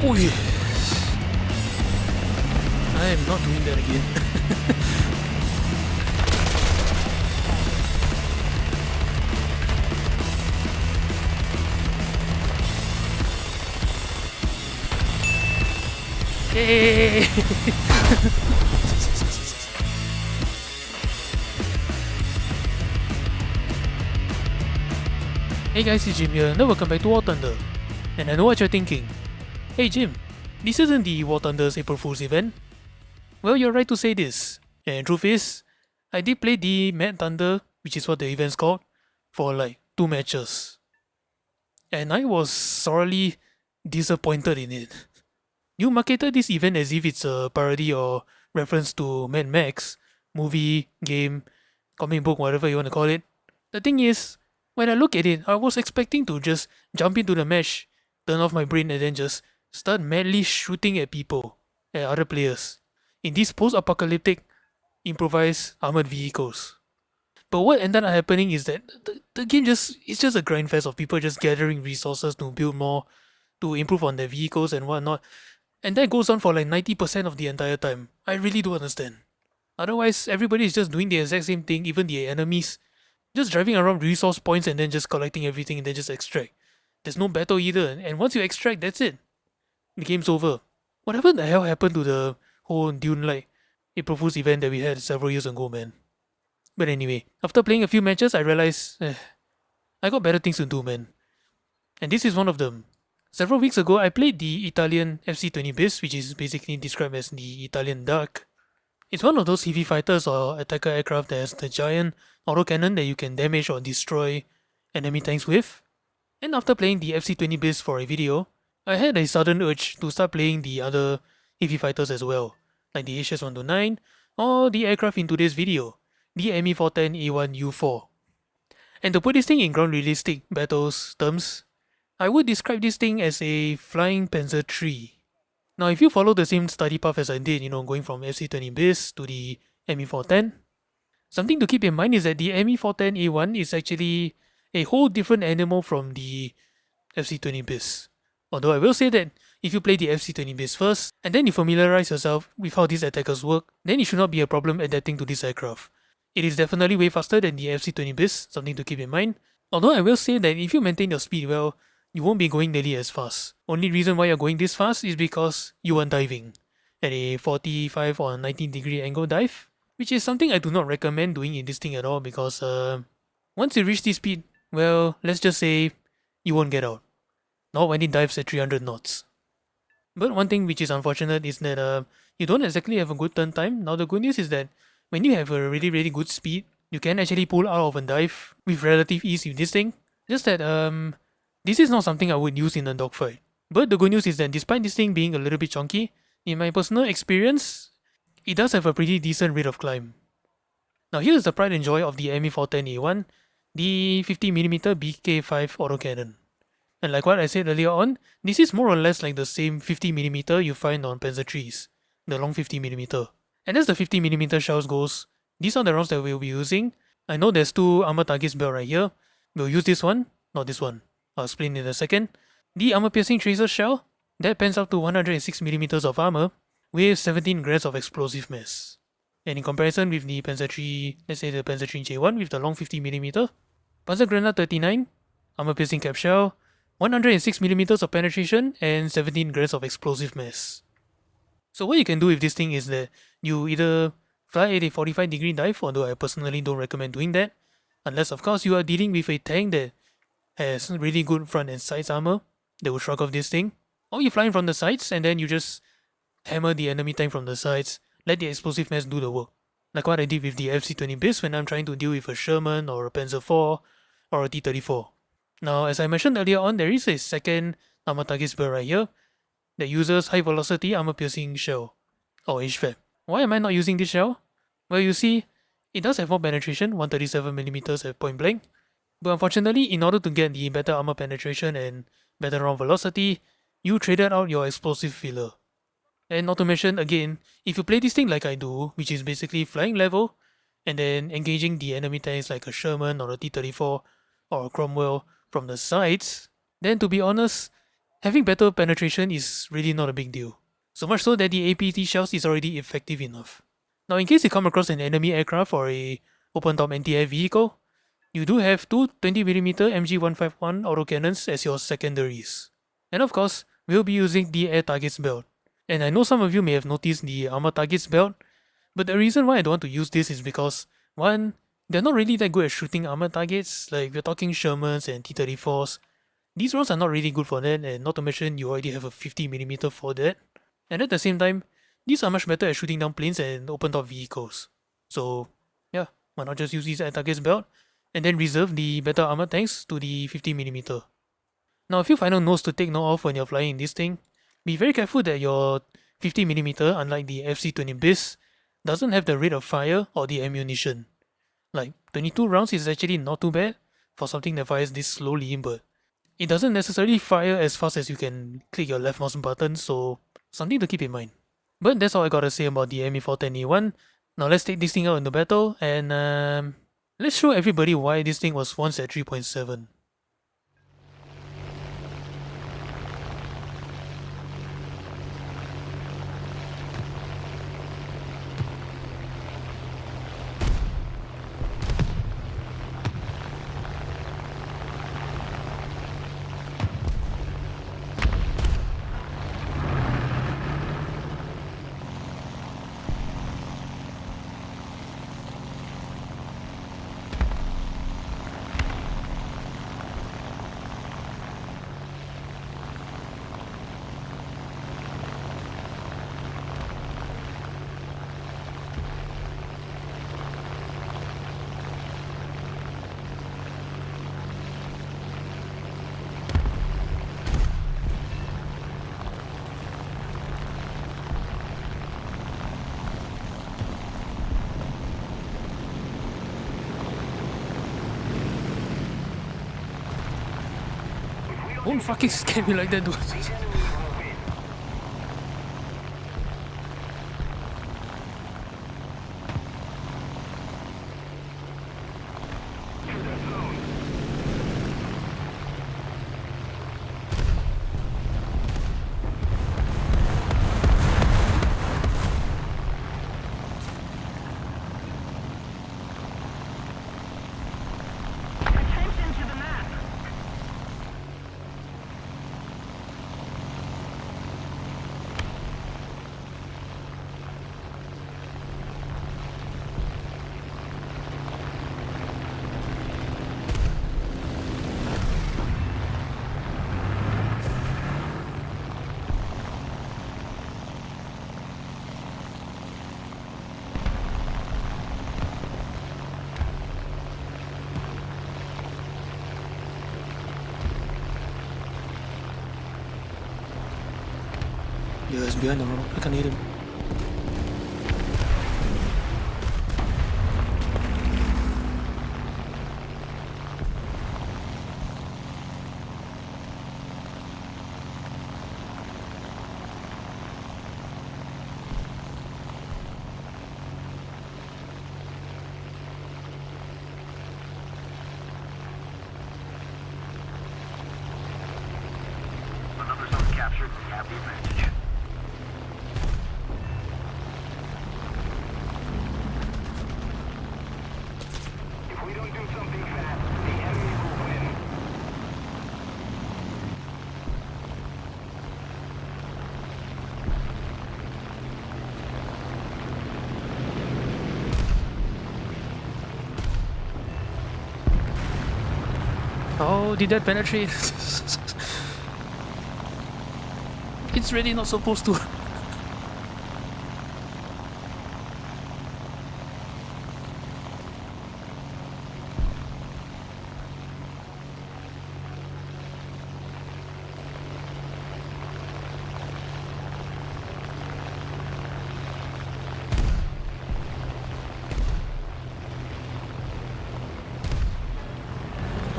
Oi! I am not doing that again. Yay! Hey guys, it's Jim here, and welcome back to War Thunder. And I know what you're thinking. Hey Jim, this isn't the War Thunder's April Fool's event. Well, you're right to say this. And truth is, I did play the Mad Thunder, which is what the event's called, for like 2 matches. And I was sorely disappointed in it. You marketed this event as if it's a parody or reference to Mad Max, movie, game, comic book, whatever you want to call it. The thing is, when I look at it, I was expecting to just jump into the match, turn off my brain, and then just start madly shooting at people, at other players, in these post-apocalyptic, improvised armored vehicles. But what ended up happening is that the game it's just a grind fest of people just gathering resources to build more, to improve on their vehicles and whatnot. And that goes on for like 90% of the entire time. I really don't understand. Otherwise, everybody is just doing the exact same thing, even the enemies. Just driving around resource points and then just collecting everything and then just extract. There's no battle either, and once you extract, that's it. The game's over. Whatever the hell happened to the whole Dune-like April Fool's event that we had several years ago, man? But anyway, after playing a few matches, I realized, I got better things to do, man. And this is one of them. Several weeks ago, I played the Italian FC-20 bis, which is basically described as the Italian Duck. It's one of those heavy fighters or attacker aircraft that has the giant autocannon that you can damage or destroy enemy tanks with. And after playing the FC-20 bis for a video, I had a sudden urge to start playing the other heavy fighters as well, like the HS-129 or the aircraft in today's video, the Me-410 A-1 U-4. And to put this thing in ground realistic battles terms, I would describe this thing as a flying Panzer III. Now, if you follow the same study path as I did, going from FC-20 bis to the Me-410, something to keep in mind is that the Me-410 A1 is actually a whole different animal from the FC-20 bis. Although I will say that if you play the FC-20 bis first, and then you familiarize yourself with how these attackers work, then it should not be a problem adapting to this aircraft. It is definitely way faster than the FC-20 bis, something to keep in mind. Although I will say that if you maintain your speed well, you won't be going nearly as fast. Only reason why you're going this fast is because you are diving at a 45 or 19 degree angle dive, which is something I do not recommend doing in this thing at all because once you reach this speed, well, let's just say you won't get out. Not when it dives at 300 knots. But one thing which is unfortunate is that you don't exactly have a good turn time. Now the good news is that when you have a really good speed, you can actually pull out of a dive with relative ease with this thing. Just that this is not something I would use in a dogfight. But the good news is that despite this thing being a little bit chunky, in my personal experience, it does have a pretty decent rate of climb. Now here is the pride and joy of the Me-410A1, the 50mm BK5 autocannon. And like what I said earlier on, this is more or less like the same 50mm you find on Panzer IIIs, the long 50mm. And as the 50mm shells goes, these are the rounds that we'll be using. I know there's 2 armor targets built right here. We'll use this one, not this one. I'll explain in a second. The armor-piercing tracer shell, that pans up to 106mm of armor with 17 grams of explosive mass. And in comparison with the Panzer III, let's say the Panzer III J1 with the long 50mm, Panzer Grenadier 39, armor-piercing cap shell, 106mm of penetration and 17 grams of explosive mass. So what you can do with this thing is that you either fly at a 45 degree dive, although I personally don't recommend doing that, unless of course you are dealing with a tank that has really good front and sides armor that will shrug off this thing. Or you fly in from the sides and then you just hammer the enemy tank from the sides, let the explosive mass do the work. Like what I did with the FC-20 bis when I'm trying to deal with a Sherman or a Panzer IV or a T-34. Now, as I mentioned earlier on, there is a second armor target build right here that uses high velocity armor piercing shell, or HVAP. Why am I not using this shell? Well, you see, it does have more penetration, 137mm at point blank, but unfortunately, in order to get the better armor penetration and better round velocity, you traded out your explosive filler. And not to mention, again, if you play this thing like I do, which is basically flying level, and then engaging the enemy tanks like a Sherman or a T-34 or a Cromwell from the sides, then to be honest, having better penetration is really not a big deal. So much so that the APT shells is already effective enough. Now, in case you come across an enemy aircraft or a open-top anti-air vehicle, you do have two 20mm MG151 autocannons as your secondaries. And of course, we'll be using the air targets belt. And I know some of you may have noticed the armor targets belt, but the reason why I don't want to use this is because, one, they're not really that good at shooting armor targets, like we're talking Shermans and T-34s. These rounds are not really good for that, and not to mention you already have a 50mm for that. And at the same time, these are much better at shooting down planes and open top vehicles. So, yeah, why not just use these air targets belt, and then reserve the better armor tanks to the 50mm. Now, a few final notes to take note of when you're flying this thing. Be very careful that your 50mm, unlike the FC-20 BIS, doesn't have the rate of fire or the ammunition. Like, 22 rounds is actually not too bad for something that fires this slowly, but it doesn't necessarily fire as fast as you can click your left mouse button, so something to keep in mind. But that's all I gotta say about the ME410 A1. Now let's take this thing out into battle, and let's show everybody why this thing was once at 3.7. Don't fucking scare me like that, dude. Yeah, it's behind the road. I can hit him. Another zone captured. We have the advantage. If we don't do something fast, the enemy will win. Oh, did that penetrate? It's really not supposed to.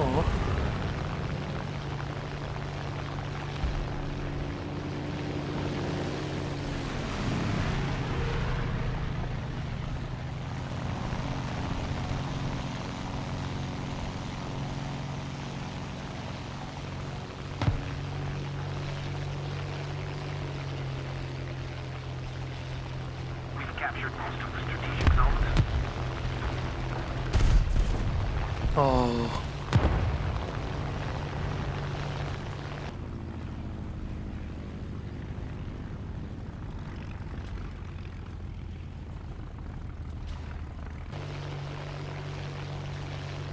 Oh. captured most of the strategic zones. Oh.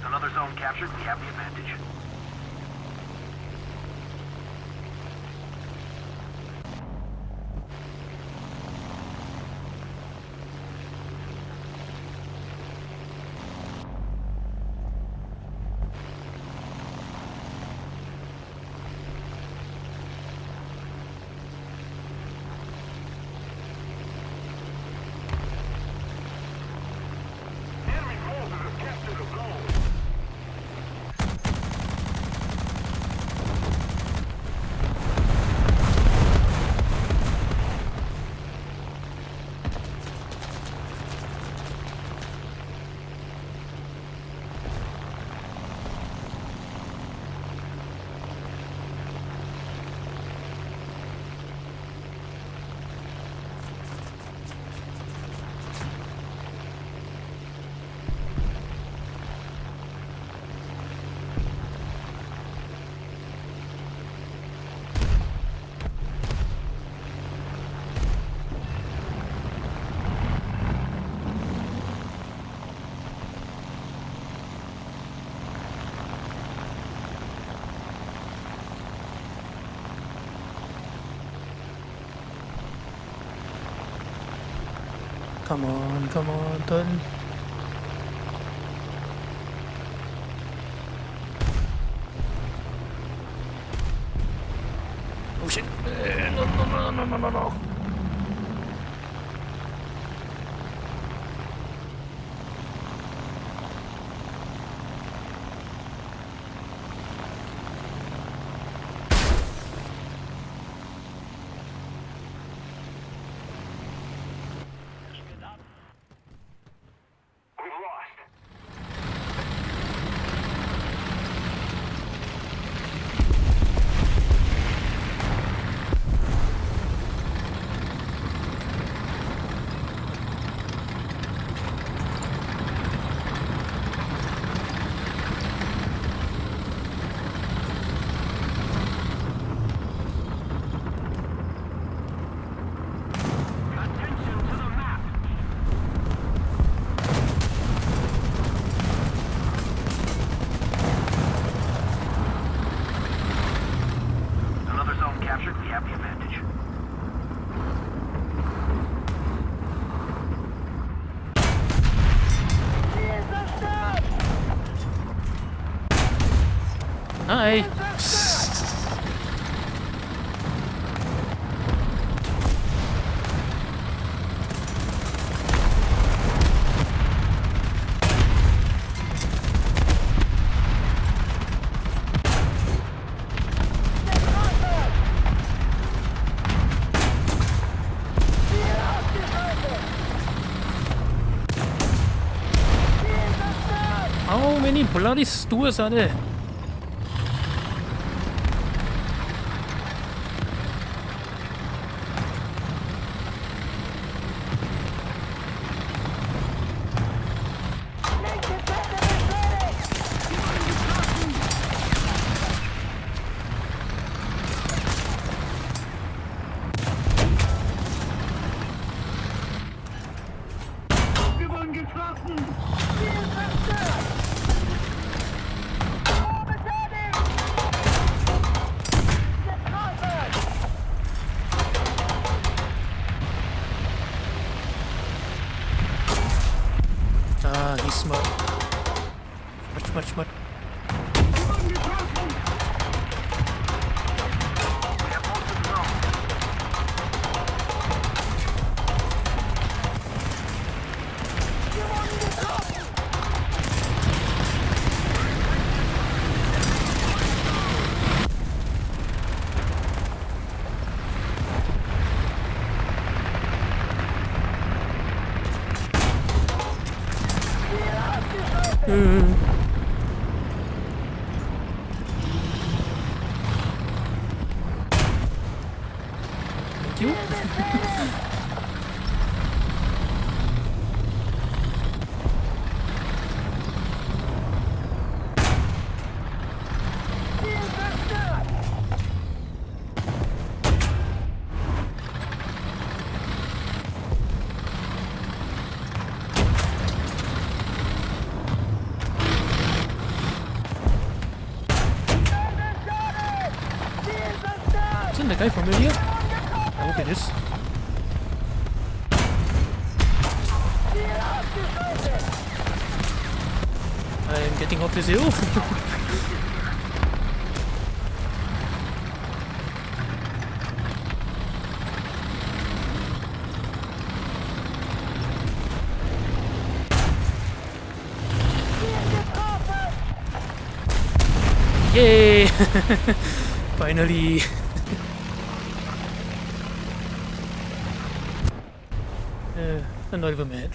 Another zone captured, we have the advantage. Enemy forces have captured a zone. Come on, turn. Oh shit. No. We've lost. Attention to the map. Another zone captured, we have the advantage. Hi. How many bloody stewards are there? Wir wurden getroffen! Ah, he's smart. Smart. Wir wurden getroffen! We have most of the zone. the guy familiar? Oh, look at this. I am getting off this hill. Yay! Finally! I'm not even mad.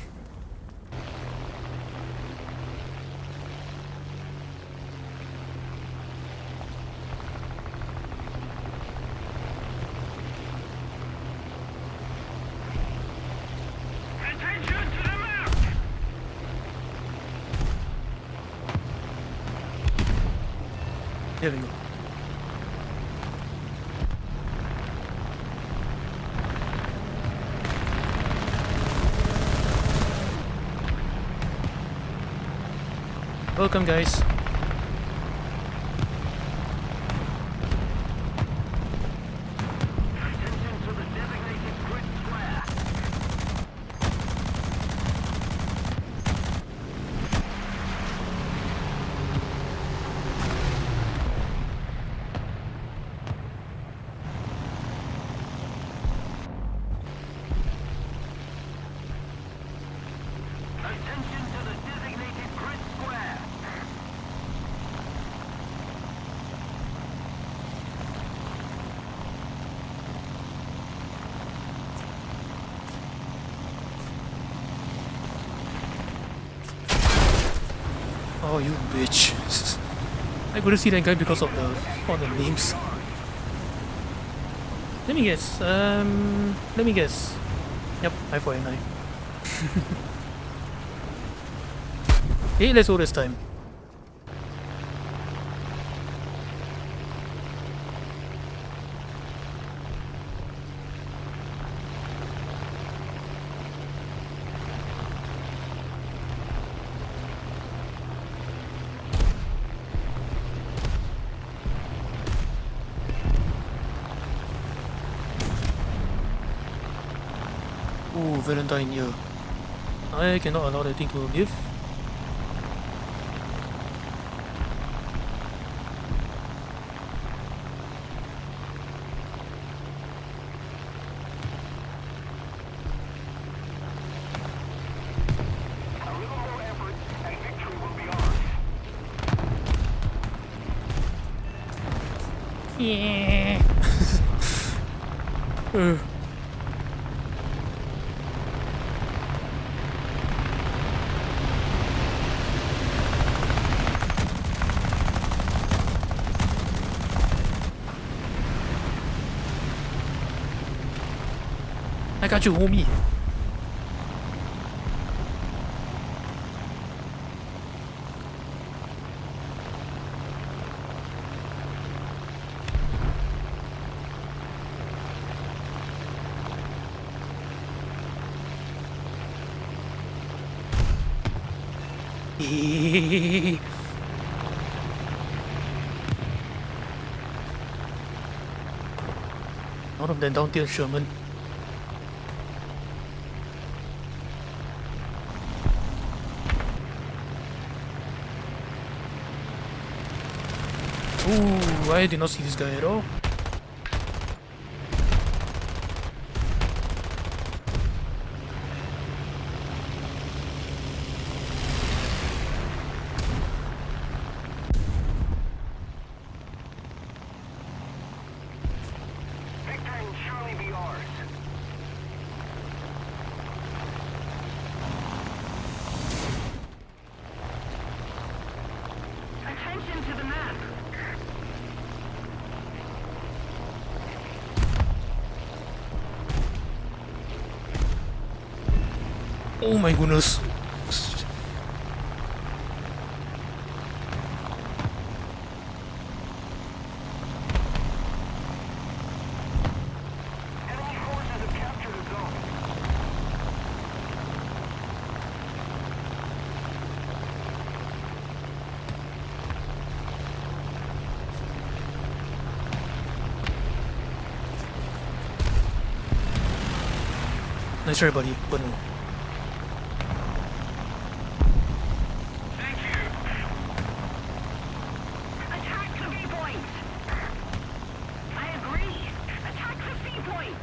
Attention to the map! There we go. Welcome, guys. Attention to the designated grid square. Attention to the designated grid square. Oh, you bitch. I couldn't see that guy because of all the names. Let me guess. Let me guess. Yep, I-49. Hey, let's go this time. Ooh, Valentine here. I cannot allow that thing to live. A little more effort and victory will be ours. Yeah. I got you, homie. Out of that down tier Sherman. Ooh, I did not see this guy at all. Victory will surely be ours. Attention to the map. Oh my goodness. Enemy forces have captured a zone. Nice try, buddy, but no. Thank you. Attack the B point. I agree. Attack the C point.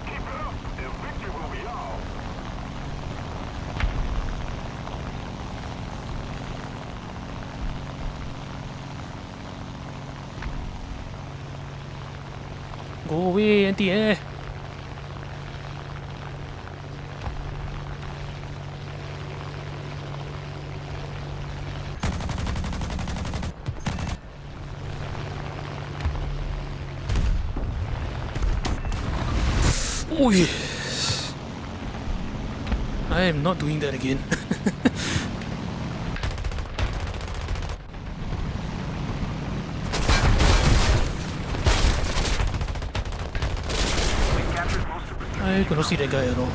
Keep it up, and victory will be ours. Go away, anti-air. Oh yeah. I am not doing that again. We captured most of the I cannot see that guy at all.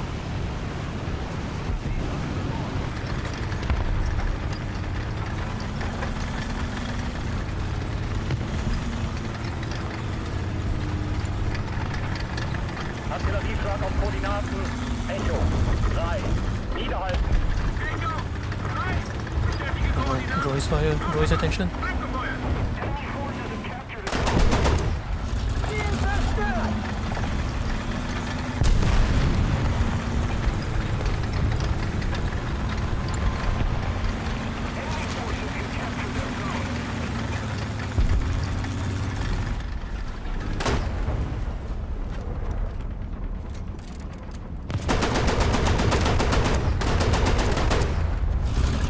Artillerieschlag auf Koordinaten. Echo. 3. Niederhalten. Echo. 3. Bestätige Koordinaten. Draw his fire, draw his attention. Abgefeuert. Enemy forces have captured a zone. Ziel zerstört. Enemy forces have captured their zone.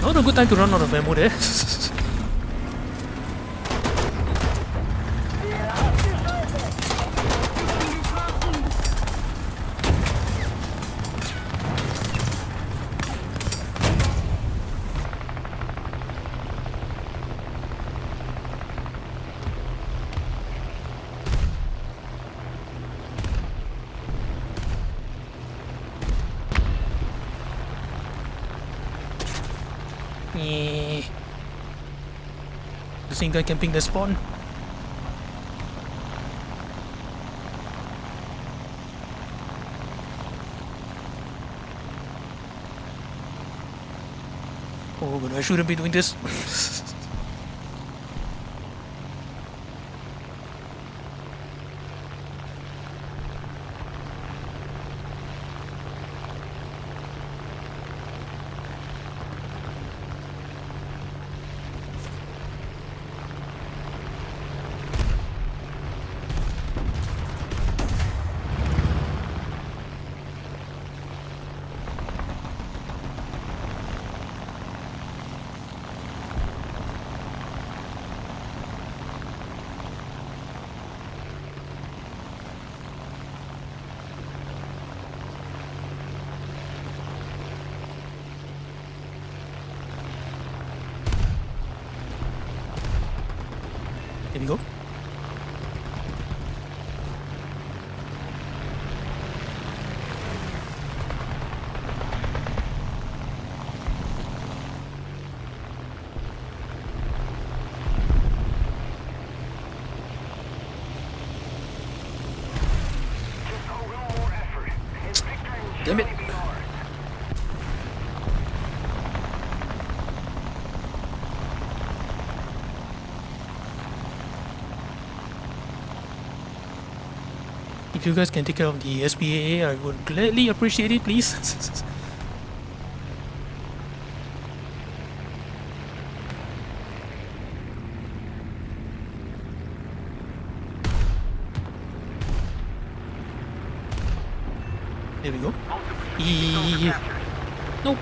Not a good time to run out of ammo there. Eh. The same guy camping the spawn. Oh, but I shouldn't be doing this. There we go. Just a little more effort, and victory will Damn it. surely be ours. If you guys can take care of the SPAA, I would gladly appreciate it, please. There we go. Most of the zones Yeah. are captured. Nope.